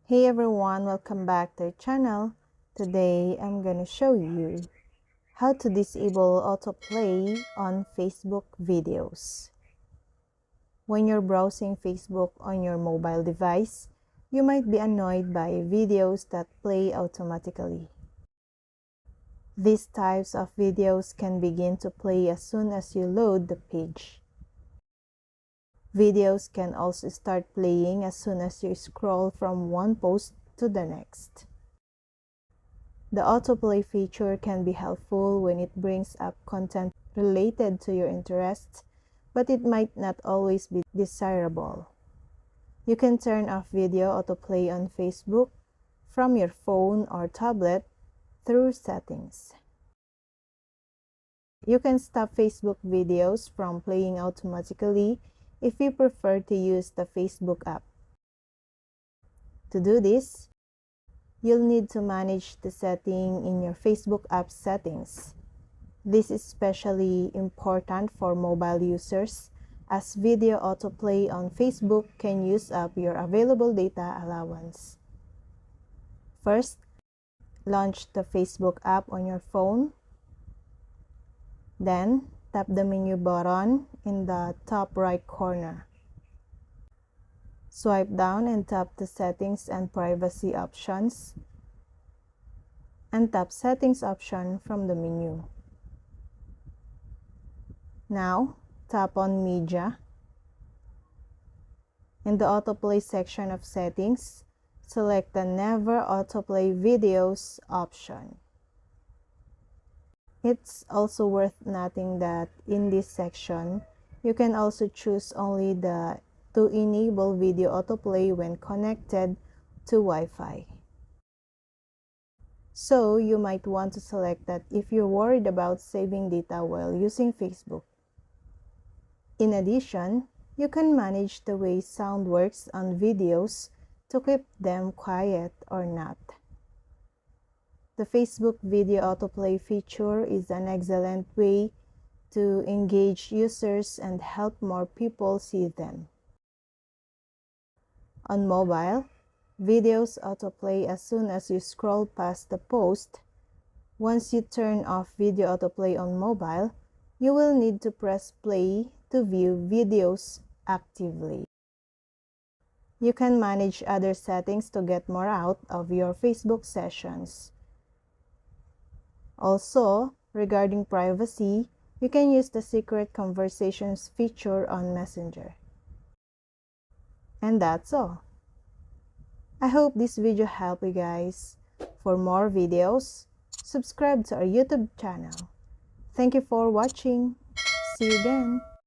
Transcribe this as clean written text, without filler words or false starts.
Hey everyone, welcome back to the channel. Today I'm gonna show you how to disable autoplay on Facebook videos. When you're browsing Facebook on your mobile device, you might be annoyed by videos that play automatically. These types of videos can begin to play as soon as you load the page. Videos can also start playing as soon as you scroll from one post to the next. The autoplay feature can be helpful when it brings up content related to your interests, but it might not always be desirable. You can turn off video autoplay on Facebook from your phone or tablet through settings. You can stop Facebook videos from playing automatically if you prefer to use the Facebook app. To do this, you'll need to manage the setting in your Facebook app settings. This is especially important for mobile users as video autoplay on Facebook can use up your available data allowance. First, launch the Facebook app on your phone. Then, tap the menu button in the top right corner. Swipe down and tap the Settings and Privacy options, and tap Settings option from the menu. Now, tap on Media. In the Autoplay section of Settings, select the Never Autoplay Videos option. It's also worth noting that in this section, you can also choose only to enable video autoplay when connected to Wi-Fi. So, you might want to select that if you're worried about saving data while using Facebook. In addition, you can manage the way sound works on videos to keep them quiet or not. The Facebook video autoplay feature is an excellent way to engage users and help more people see them. On mobile, videos autoplay as soon as you scroll past the post. Once you turn off video autoplay on mobile, you will need to press play to view videos actively. You can manage other settings to get more out of your Facebook sessions. Also, regarding privacy, you can use the secret conversations feature on Messenger. And that's all. I hope this video helped you guys. For more videos, subscribe to our YouTube channel. Thank you for watching. See you again.